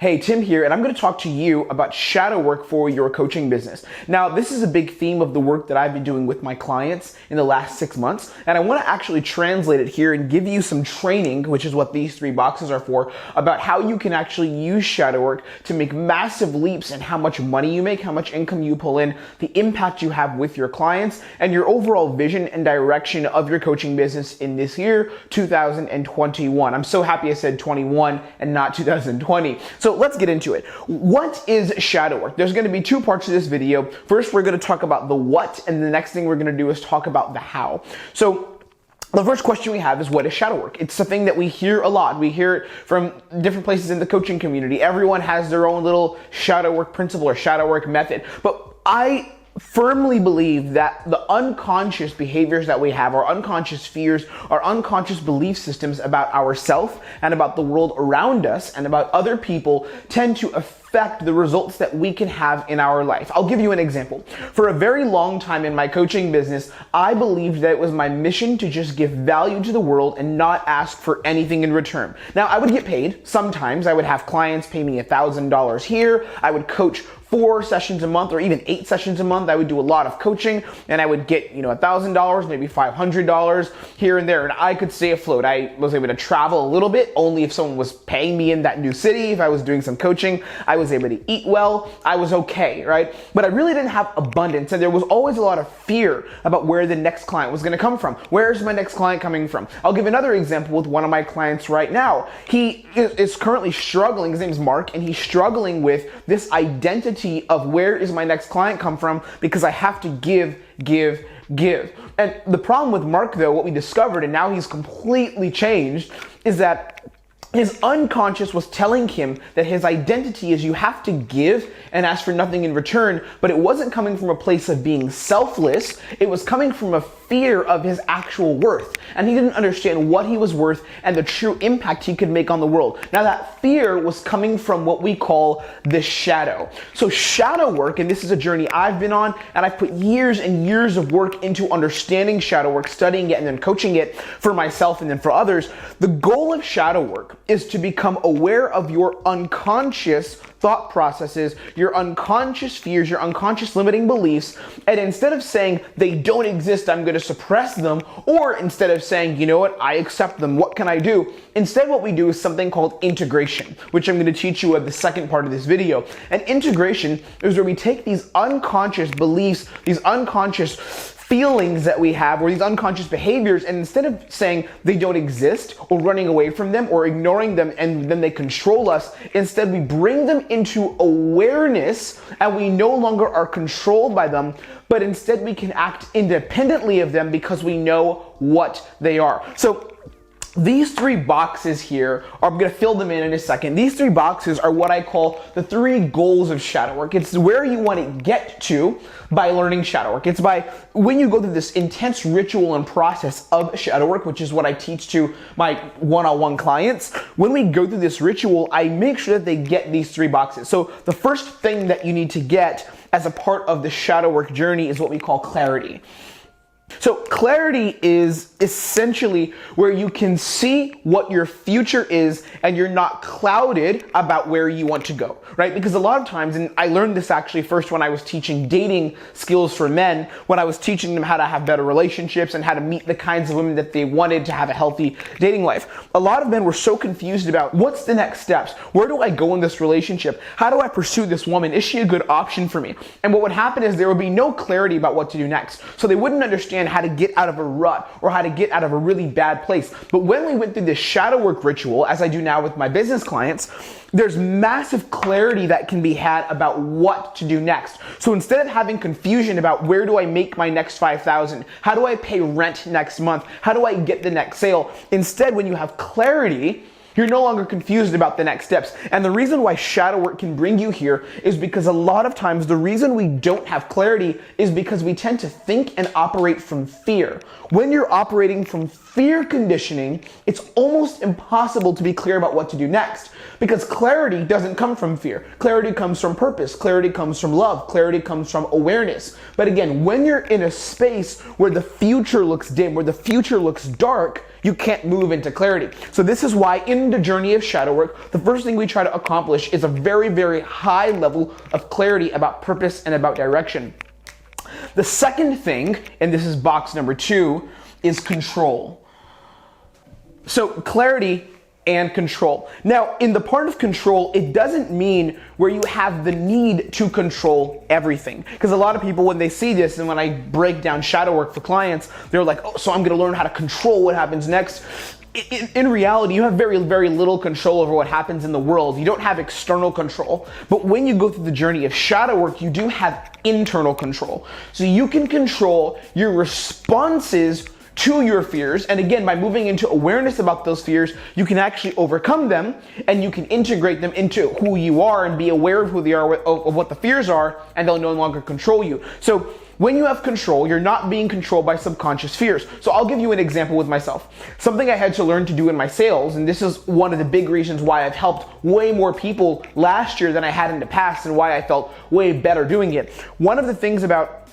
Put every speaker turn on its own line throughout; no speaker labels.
Hey, Tim here, and I'm going to talk to you about shadow work for your coaching business. Now, this is a big theme of the work that I've been doing with my clients in the last 6 months, and I want to actually translate it here and give you some training, which is what these 3 boxes are for, about how you can actually use shadow work to make massive leaps in how much money you make, how much income you pull in, the impact you have with your clients, and your overall vision and direction of your coaching business in this year, 2021. I'm so happy I said 21 and not 2020. So let's get into it. What is shadow work? There's going to be 2 parts to this video. First, we're going to talk about the what, and the next thing we're going to do is talk about the how. So the first question we have is, what is shadow work? It's something that we hear a lot. We hear it from different places in the coaching community. Everyone has their own little shadow work principle or shadow work method. But I firmly believe that the unconscious behaviors that we have, our unconscious fears, our unconscious belief systems about ourselves and about the world around us and about other people tend to affect the results that we can have in our life. I'll give you an example. For a very long time in my coaching business, I believed that it was my mission to just give value to the world and not ask for anything in return. Now, I would get paid. Sometimes I would have clients pay me $1,000 here. I would coach 4 sessions a month or even 8 sessions a month. I would do a lot of coaching and I would get, $1,000, maybe $500 here and there, and I could stay afloat. I was able to travel a little bit only if someone was paying me in that new city. If I was doing some coaching, I was able to eat well. I was okay, right? But I really didn't have abundance, and there was always a lot of fear about where the next client was going to come from. Where's my next client coming from? I'll give another example with one of my clients right now. He is currently struggling. His name is Mark, and he's struggling with this identity of where is my next client come from, because I have to give. And the problem with Mark, though, what we discovered, and now he's completely changed, is that his unconscious was telling him that his identity is you have to give and ask for nothing in return, but it wasn't coming from a place of being selfless. It was coming from a fear of his actual worth. And he didn't understand what he was worth and the true impact he could make on the world. Now, that fear was coming from what we call the shadow. So shadow work, and this is a journey I've been on, and I've put years and years of work into understanding shadow work, studying it, and then coaching it for myself and then for others. The goal of shadow work is to become aware of your unconscious thought processes, your unconscious fears, your unconscious limiting beliefs, and instead of saying they don't exist, I'm going to suppress them, or instead of saying, you know what, I accept them, what can I do? Instead, what we do is something called integration, which I'm going to teach you at the second part of this video. And integration is where we take these unconscious beliefs, these unconscious feelings that we have, or these unconscious behaviors, and instead of saying they don't exist or running away from them or ignoring them and then they control us, instead we bring them into awareness and we no longer are controlled by them, but instead we can act independently of them because we know what they are. So these 3 boxes here, I'm going to fill them in a second. These 3 boxes are what I call the 3 goals of shadow work. It's where you want to get to by learning shadow work. It's by when you go through this intense ritual and process of shadow work, which is what I teach to my one-on-one clients. When we go through this ritual, I make sure that they get these 3 boxes. So the first thing that you need to get as a part of the shadow work journey is what we call clarity. So clarity is essentially where you can see what your future is and you're not clouded about where you want to go, right? Because a lot of times, and I learned this actually first when I was teaching dating skills for men, when I was teaching them how to have better relationships and how to meet the kinds of women that they wanted to have a healthy dating life. A lot of men were so confused about what's the next steps? Where do I go in this relationship? How do I pursue this woman? Is she a good option for me? And what would happen is there would be no clarity about what to do next. So they wouldn't understand how to get out of a rut or how to get out of a really bad place. But when we went through this shadow work ritual, as I do now with my business clients, there's massive clarity that can be had about what to do next. So instead of having confusion about where do I make my next 5,000, how do I pay rent next month, how do I get the next sale, instead when you have clarity, you're no longer confused about the next steps. And the reason why shadow work can bring you here is because a lot of times the reason we don't have clarity is because we tend to think and operate from fear. When you're operating from fear conditioning, it's almost impossible to be clear about what to do next, because clarity doesn't come from fear. Clarity comes from purpose. Clarity comes from love. Clarity comes from awareness. But again, when you're in a space where the future looks dim, where the future looks dark, you can't move into clarity. So this is why in in the journey of shadow work, the first thing we try to accomplish is a very, very high level of clarity about purpose and about direction. The second thing, and this is box number 2, is control. So clarity and control. Now, in the part of control, it doesn't mean where you have the need to control everything. Because a lot of people, when they see this and when I break down shadow work for clients, they're like, oh, so I'm gonna learn how to control what happens next. In reality, you have very, very little control over what happens in the world. You don't have external control. But when you go through the journey of shadow work, you do have internal control. So you can control your responses to your fears. And again, by moving into awareness about those fears, you can actually overcome them and you can integrate them into who you are and be aware of who they are, of what the fears are, and they'll no longer control you. So when you have control, you're not being controlled by subconscious fears. So I'll give you an example with myself. Something I had to learn to do in my sales, and this is one of the big reasons why I've helped way more people last year than I had in the past and why I felt way better doing it. One of the things about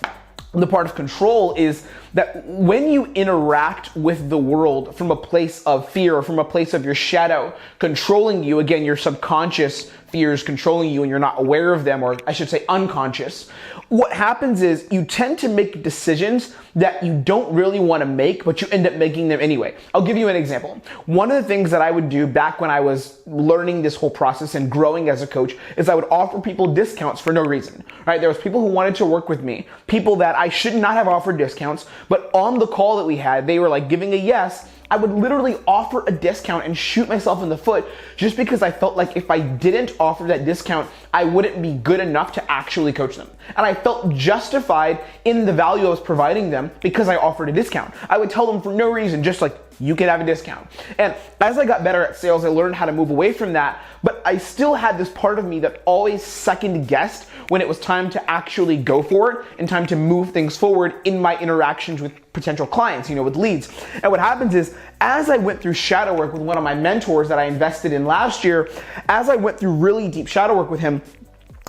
the part of control is that when you interact with the world from a place of fear or from a place of your shadow controlling you, again, your subconscious fears controlling you and you're not aware of them, or I should say unconscious, what happens is you tend to make decisions that you don't really want to make, but you end up making them anyway. I'll give you an example. One of the things that I would do back when I was learning this whole process and growing as a coach is I would offer people discounts for no reason, right? There was people who wanted to work with me, people that I should not have offered discounts, but on the call that we had, they were like giving a yes. I would literally offer a discount and shoot myself in the foot just because I felt like if I didn't offer that discount, I wouldn't be good enough to actually coach them. And I felt justified in the value I was providing them because I offered a discount. I would tell them for no reason, just like, you can have a discount. And as I got better at sales, I learned how to move away from that, but I still had this part of me that always second guessed when it was time to actually go for it and time to move things forward in my interactions with potential clients, with leads. And what happens is, as I went through shadow work with one of my mentors that I invested in last year, as I went through really deep shadow work with him,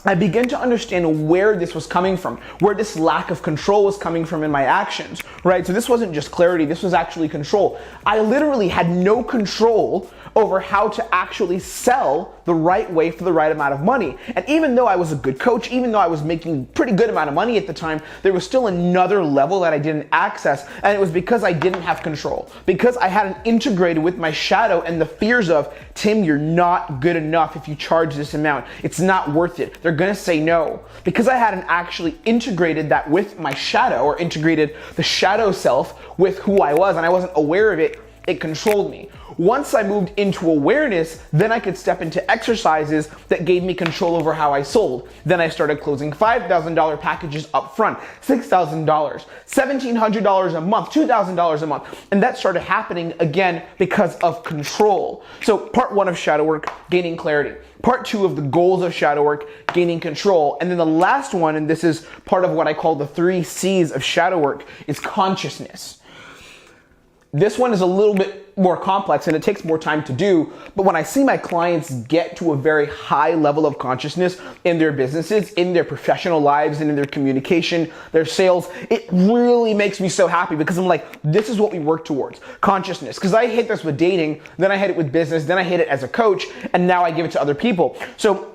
I began to understand where this was coming from, where this lack of control was coming from in my actions, right? So this wasn't just clarity, this was actually control. I literally had no control over how to actually sell the right way for the right amount of money. And even though I was a good coach, even though I was making pretty good amount of money at the time, there was still another level that I didn't access. And it was because I didn't have control, because I hadn't integrated with my shadow and the fears of, Tim, you're not good enough if you charge this amount. It's not worth it. They're gonna say no. Because I hadn't actually integrated that with my shadow, or integrated the shadow self with who I was, and I wasn't aware of it, it controlled me. Once I moved into awareness, then I could step into exercises that gave me control over how I sold. Then I started closing $5,000 packages up front, $6,000, $1,700 a month, $2,000 a month. And that started happening again because of control. So part 1 of shadow work, gaining clarity. Part 2 of the goals of shadow work, gaining control. And then the last one, and this is part of what I call the 3 C's of shadow work, is consciousness. This one is a little bit more complex and it takes more time to do, but when I see my clients get to a very high level of consciousness in their businesses, in their professional lives, and in their communication, their sales, it really makes me so happy because I'm like, this is what we work towards, consciousness. Because I hit this with dating, then I hit it with business, then I hit it as a coach, and now I give it to other people. So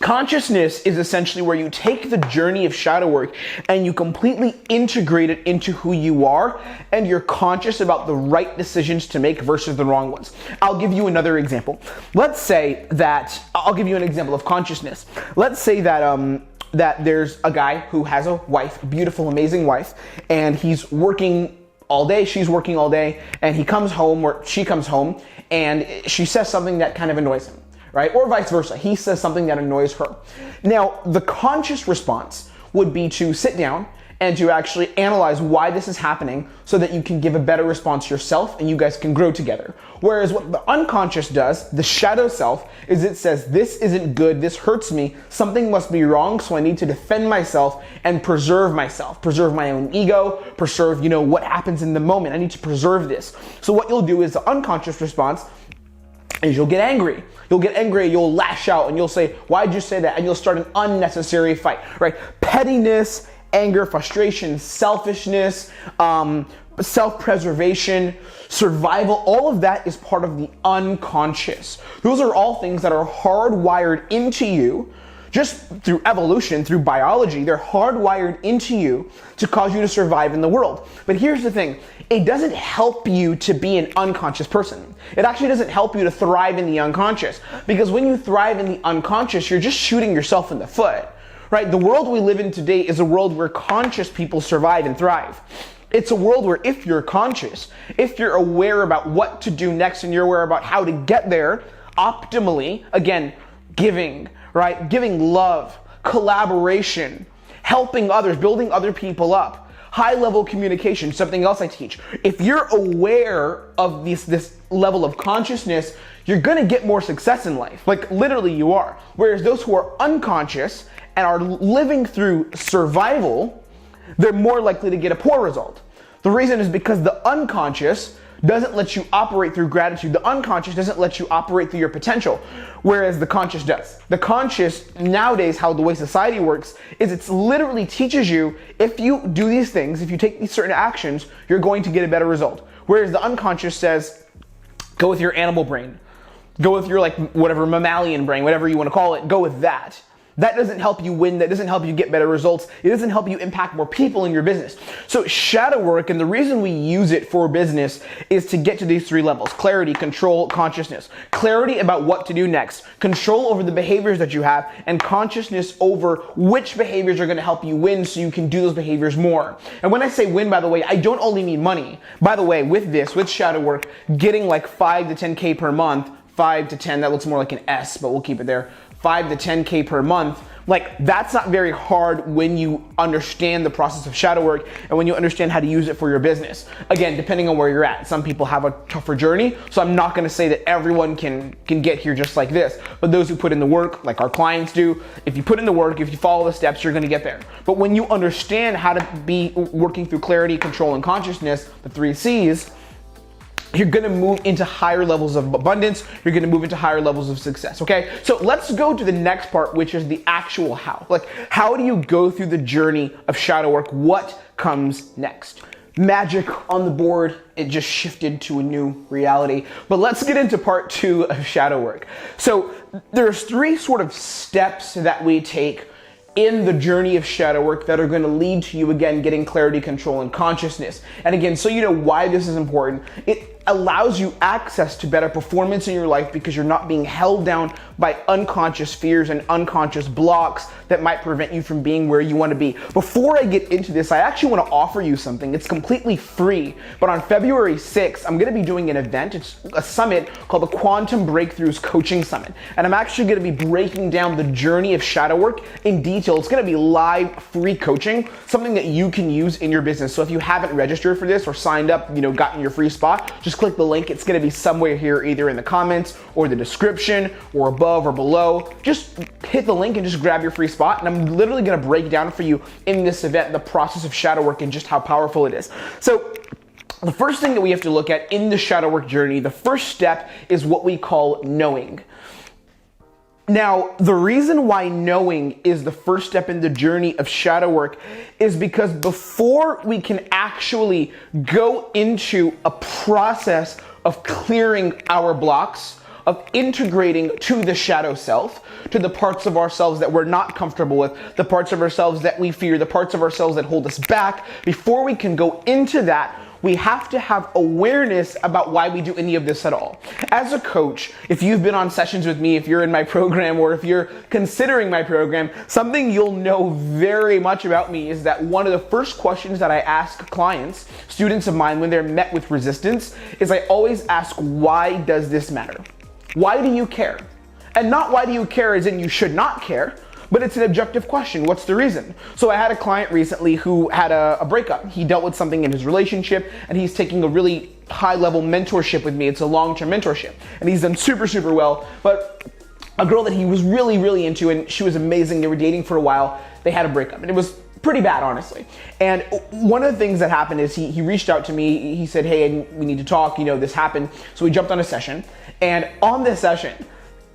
consciousness is essentially where you take the journey of shadow work and you completely integrate it into who you are, and you're conscious about the right decisions to make versus the wrong ones. I'll give you another example. Let's say that, I'll give you an example of consciousness. Let's say that that there's a guy who has a wife, a beautiful, amazing wife, and he's working all day, she's working all day, and he comes home, or she comes home, and she says something that kind of annoys him. Right? Or vice versa. He says something that annoys her. Now, the conscious response would be to sit down and to actually analyze why this is happening so that you can give a better response yourself and you guys can grow together. Whereas what the unconscious does, the shadow self, is it says, this isn't good, this hurts me, something must be wrong, so I need to defend myself and preserve myself, preserve my own ego, preserve, what happens in the moment. I need to preserve this. So what you'll do is the unconscious response is you'll get angry. You'll get angry, you'll lash out, and you'll say, why'd you say that? And you'll start an unnecessary fight, right? Pettiness, anger, frustration, selfishness, self-preservation, survival, all of that is part of the unconscious. Those are all things that are hardwired into you just through evolution, through biology. They're hardwired into you to cause you to survive in the world. But here's the thing, it doesn't help you to be an unconscious person. It actually doesn't help you to thrive in the unconscious, because when you thrive in the unconscious, you're just shooting yourself in the foot, right? The world we live in today is a world where conscious people survive and thrive. It's a world where if you're conscious, if you're aware about what to do next and you're aware about how to get there optimally, again, giving, right? Giving love, collaboration, helping others, building other people up, high-level communication, something else I teach. If you're aware of this level of consciousness, you're gonna get more success in life. Like literally you are. Whereas those who are unconscious and are living through survival, they're more likely to get a poor result. The reason is because the unconscious doesn't let you operate through gratitude. The unconscious doesn't let you operate through your potential, whereas the conscious does. The conscious, nowadays, how the way society works, is it's literally teaches you, if you do these things, if you take these certain actions, you're going to get a better result. Whereas the unconscious says, go with your animal brain. Go with your whatever mammalian brain, whatever you want to call it, go with that. That doesn't help you win. That doesn't help you get better results. It doesn't help you impact more people in your business. So shadow work, and the reason we use it for business is to get to these three levels: clarity, control, consciousness. Clarity about what to do next, control over the behaviors that you have, and consciousness over which behaviors are going to help you win so you can do those behaviors more. And when I say win, by the way, I don't only mean money. By the way, with shadow work, getting like 5 to 10K per month, 5 to 10, that looks more like an S, but we'll keep it there. 5 to 10K per month, that's not very hard when you understand the process of shadow work and when you understand how to use it for your business. Again, depending on where you're at. Some people have a tougher journey, so I'm not gonna say that everyone can get here just like this. But those who put in the work, like our clients do, if you put in the work, if you follow the steps, you're gonna get there. But when you understand how to be working through clarity, control, and consciousness, the 3 C's, you're gonna move into higher levels of abundance. You're gonna move into higher levels of success, okay? So let's go to the next part, which is the actual how. How do you go through the journey of shadow work? What comes next? Magic on the board, it just shifted to a new reality. But let's get into part 2 of shadow work. So there's 3 sort of steps that we take in the journey of shadow work that are going to lead to you, again, getting clarity, control, and consciousness. And again, so you know why this is important, it allows you access to better performance in your life because you're not being held down by unconscious fears and unconscious blocks that might prevent you from being where you want to be. Before I get into this, I actually want to offer you something. It's completely free, but on February 6th, I'm going to be doing an event. It's a summit called the Quantum Breakthroughs Coaching Summit. And I'm actually going to be breaking down the journey of shadow work in detail. It's going to be live, free coaching, something that you can use in your business. So if you haven't registered for this or signed up, gotten your free spot, just click the link. It's going to be somewhere here, either in the comments or the description or above or below. Just hit the link and just grab your free spot. And I'm literally going to break down for you in this event the process of shadow work and just how powerful it is. So the first thing that we have to look at in the shadow work journey, the first step is what we call knowing. Now, the reason why knowing is the first step in the journey of shadow work is because before we can actually go into a process of clearing our blocks, of integrating to the shadow self, to the parts of ourselves that we're not comfortable with, the parts of ourselves that we fear, the parts of ourselves that hold us back, before we can go into that, we have to have awareness about why we do any of this at all. As a coach, if you've been on sessions with me, if you're in my program, or if you're considering my program, something you'll know very much about me is that one of the first questions that I ask clients, students of mine, when they're met with resistance, is I always ask, why does this matter? Why do you care? And not why do you care as in you should not care, but it's an objective question. What's the reason? So I had a client recently who had a breakup. He dealt with something in his relationship, and he's taking a really high-level mentorship with me. It's a long-term mentorship, and he's done super, super well. But a girl that he was really, really into, and she was amazing. They were dating for a while. They had a breakup, and it was pretty bad, honestly. And one of the things that happened is he reached out to me. He said, hey, we need to talk. This happened. So we jumped on a session, and on this session,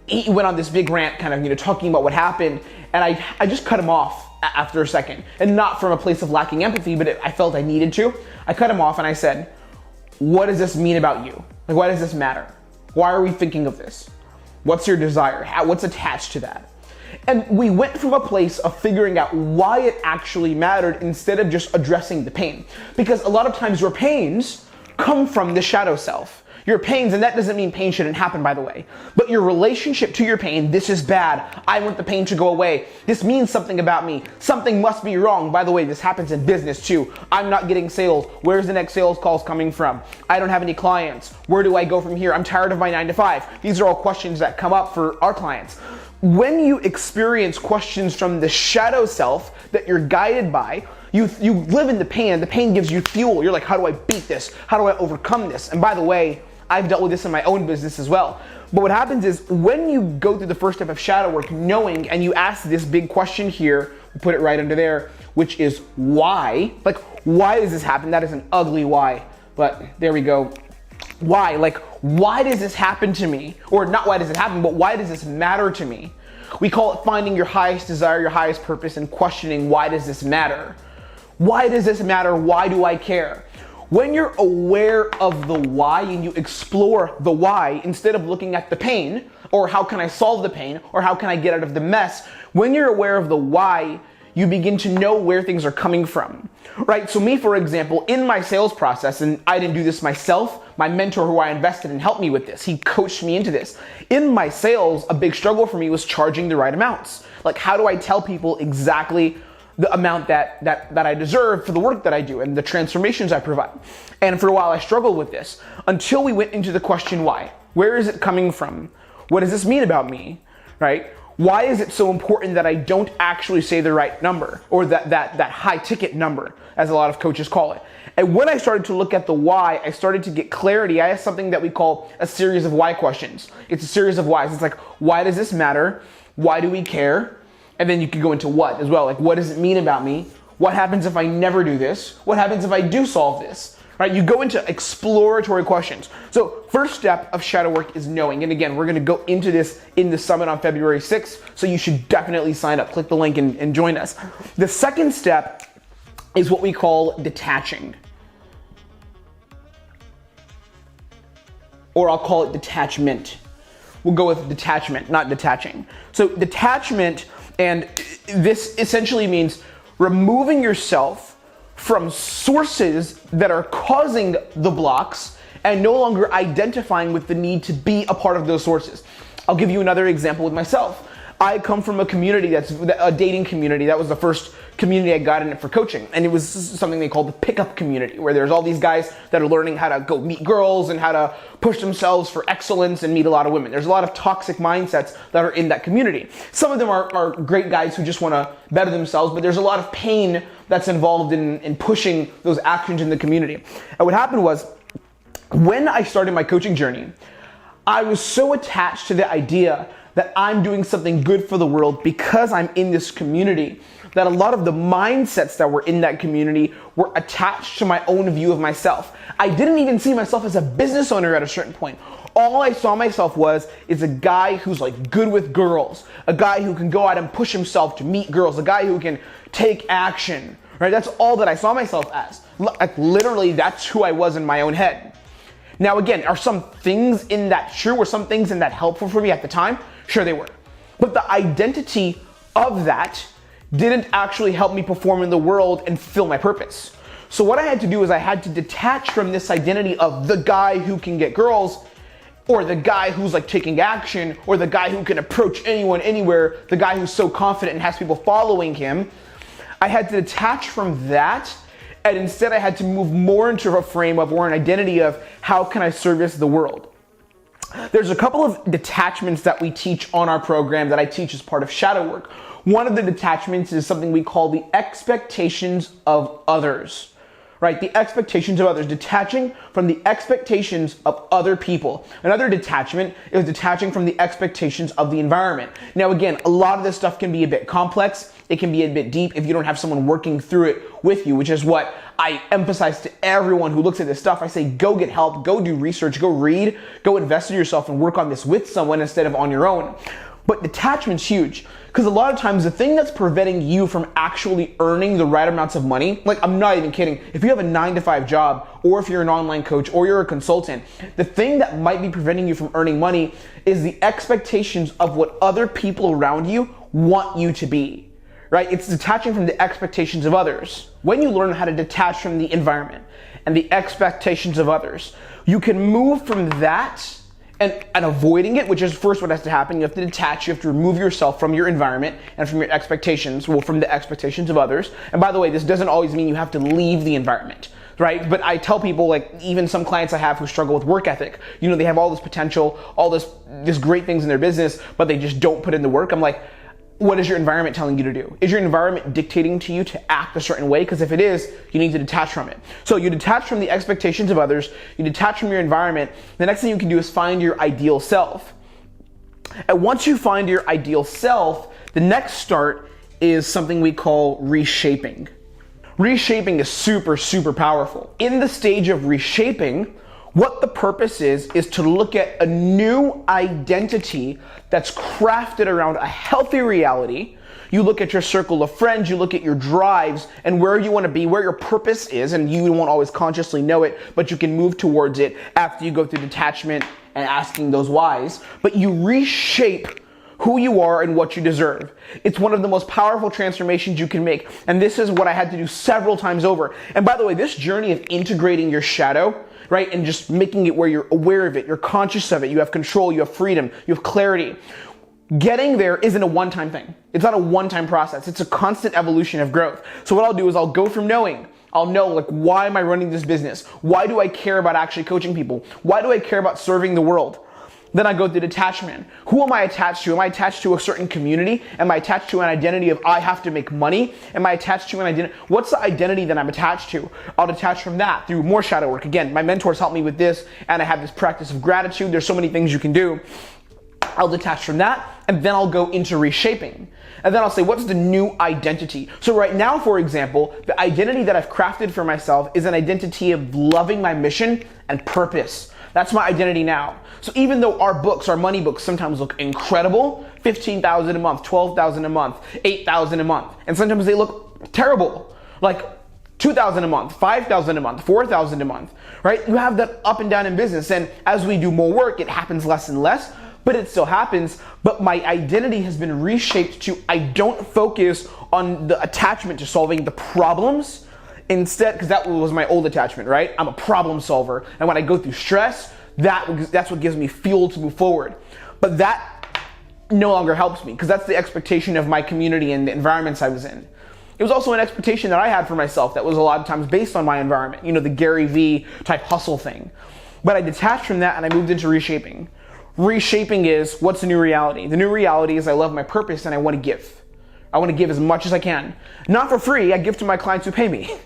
he went on this big rant, kind of, talking about what happened, and I just cut him off after a second, and not from a place of lacking empathy, but I felt I needed to. I cut him off and I said, what does this mean about you? Like, why does this matter? Why are we thinking of this? What's your desire? What's attached to that? And we went from a place of figuring out why it actually mattered instead of just addressing the pain. Because a lot of times your pains come from the shadow self. Your pains, and that doesn't mean pain shouldn't happen, by the way, but your relationship to your pain, this is bad, I want the pain to go away, this means something about me, something must be wrong. By the way, this happens in business too. I'm not getting sales. Where's the next sales calls coming from? I don't have any clients. Where do I go from here? I'm tired of my 9 to 5. These are all questions that come up for our clients. When you experience questions from the shadow self that you're guided by, you live in the pain, and the pain gives you fuel. You're like, how do I beat this? How do I overcome this? And by the way, I've dealt with this in my own business as well. But what happens is when you go through the first step of shadow work, knowing, and you ask this big question here, we put it right under there, which is why? Like, why does this happen? That is an ugly why, but there we go. Why? Like, why does this happen to me? Or not why does it happen, but why does this matter to me? We call it finding your highest desire, your highest purpose, and questioning, why does this matter? Why does this matter? Why do I care? When you're aware of the why and you explore the why instead of looking at the pain, or how can I solve the pain, or how can I get out of the mess, when you're aware of the why, you begin to know where things are coming from, right? So me, for example, in my sales process, and I didn't do this myself, my mentor who I invested in helped me with this. He coached me into this. In my sales, a big struggle for me was charging the right amounts. Like, how do I tell people exactly the amount that I deserve for the work that I do and the transformations I provide? And for a while I struggled with this until we went into the question why. Where is it coming from? What does this mean about me, right? Why is it so important that I don't actually say the right number, or that high ticket number, as a lot of coaches call it? And when I started to look at the why, I started to get clarity. I have something that we call a series of why questions. It's a series of whys. It's like, why does this matter? Why do we care? And then you could go into what as well. Like, what does it mean about me? What happens if I never do this? What happens if I do solve this? Right? You go into exploratory questions. So first step of shadow work is knowing. And again, we're going to go into this in the summit on February 6th. So you should definitely sign up. Click the link and join us. The second step is what we call detaching. Or I'll call it detachment. We'll go with detachment, not detaching. So detachment, and this essentially means removing yourself from sources that are causing the blocks and no longer identifying with the need to be a part of those sources. I'll give you another example with myself. I come from a community that's a dating community. That was the first community I got in it for coaching. And it was something they called the pickup community, where there's all these guys that are learning how to go meet girls and how to push themselves for excellence and meet a lot of women. There's a lot of toxic mindsets that are in that community. Some of them are great guys who just want to better themselves, but there's a lot of pain that's involved in pushing those actions in the community. And what happened was, when I started my coaching journey, I was so attached to the idea that I'm doing something good for the world because I'm in this community, that a lot of the mindsets that were in that community were attached to my own view of myself. I didn't even see myself as a business owner at a certain point. All I saw myself is a guy who's like good with girls, a guy who can go out and push himself to meet girls, a guy who can take action, right? That's all that I saw myself as. Like, literally, that's who I was in my own head. Now again, are some things in that true? Were some things in that helpful for me at the time? Sure they were. But the identity of that didn't actually help me perform in the world and fulfill my purpose. So what I had to do is I had to detach from this identity of the guy who can get girls, or the guy who's like taking action, or the guy who can approach anyone, anywhere, the guy who's so confident and has people following him. I had to detach from that, and instead I had to move more into a frame of, or an identity of, how can I service the world? There's a couple of detachments that we teach on our program that I teach as part of shadow work. One of the detachments is something we call the expectations of others, right? The expectations of others, detaching from the expectations of other people. Another detachment is detaching from the expectations of the environment. Now again, a lot of this stuff can be a bit complex. It can be a bit deep if you don't have someone working through it with you, which is what I emphasize to everyone who looks at this stuff. I say, go get help, go do research, go read, go invest in yourself and work on this with someone instead of on your own. But detachment's huge, because a lot of times the thing that's preventing you from actually earning the right amounts of money, like I'm not even kidding, if you have a 9-to-5 job, or if you're an online coach, or you're a consultant, the thing that might be preventing you from earning money is the expectations of what other people around you want you to be, right? It's detaching from the expectations of others. When you learn how to detach from the environment and the expectations of others, you can move from that and avoiding it, which is first what has to happen. You have to detach, you have to remove yourself from your environment and from your expectations, well, from the expectations of others. And by the way, this doesn't always mean you have to leave the environment, right? But I tell people, like even some clients I have who struggle with work ethic, you know, they have all this potential, all this great things in their business, but they just don't put in the work. I'm like, what is your environment telling you to do? Is your environment dictating to you to act a certain way? Because if it is, you need to detach from it. So you detach from the expectations of others, you detach from your environment. The next thing you can do is find your ideal self. And once you find your ideal self, the next start is something we call reshaping. Reshaping is super, super powerful. In the stage of reshaping, what the purpose is to look at a new identity that's crafted around a healthy reality. You look at your circle of friends, you look at your drives and where you want to be, where your purpose is, and you won't always consciously know it, but you can move towards it after you go through detachment and asking those whys. But you reshape who you are and what you deserve. It's one of the most powerful transformations you can make. And this is what I had to do several times over. And by the way, this journey of integrating your shadow, right, and just making it where you're aware of it, you're conscious of it, you have control, you have freedom, you have clarity. Getting there isn't a one-time thing. It's not a one-time process. It's a constant evolution of growth. So what I'll do is I'll go from knowing, I'll know, like, why am I running this business? Why do I care about actually coaching people? Why do I care about serving the world? Then I go through detachment. Who am I attached to? Am I attached to a certain community? Am I attached to an identity of I have to make money? Am I attached to an identity? What's the identity that I'm attached to? I'll detach from that through more shadow work. Again, my mentors help me with this, and I have this practice of gratitude. There's so many things you can do. I'll detach from that, and then I'll go into reshaping. And then I'll say, what's the new identity? So right now, for example, the identity that I've crafted for myself is an identity of loving my mission and purpose. That's my identity now. So even though our books, our money books sometimes look incredible, $15,000 a month, $12,000 a month, $8,000 a month, and sometimes they look terrible, like $2,000 a month, $5,000 a month, $4,000 a month, right? You have that up and down in business, and as we do more work, it happens less and less, but it still happens. But my identity has been reshaped to, I don't focus on the attachment to solving the problems. Instead, because that was my old attachment, right? I'm a problem solver. And when I go through stress, that's what gives me fuel to move forward. But that no longer helps me, because that's the expectation of my community and the environments I was in. It was also an expectation that I had for myself that was a lot of times based on my environment, you know, the Gary V type hustle thing. But I detached from that and I moved into reshaping. Reshaping is, what's the new reality? The new reality is I love my purpose and I want to give. I want to give as much as I can. Not for free, I give to my clients who pay me.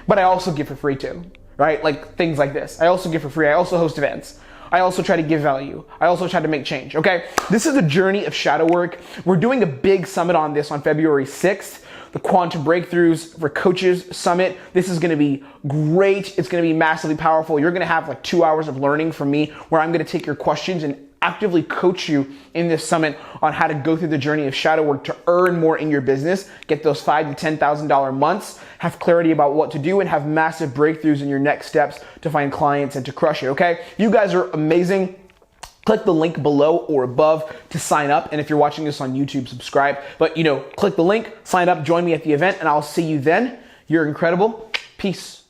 But I also give for free too, right? Like things like this. I also give for free. I also host events. I also try to give value. I also try to make change, okay? This is a journey of shadow work. We're doing a big summit on this on February 6th, the Quantum Breakthroughs for Coaches Summit. This is gonna be great. It's gonna be massively powerful. You're gonna have like 2 hours of learning from me where I'm gonna take your questions and actively coach you in this summit on how to go through the journey of shadow work to earn more in your business, get those $5,000 to $10,000 months, have clarity about what to do, and have massive breakthroughs in your next steps to find clients and to crush it, okay? You guys are amazing. Click the link below or above to sign up. And if you're watching this on YouTube, subscribe. But, you know, click the link, sign up, join me at the event, and I'll see you then. You're incredible. Peace.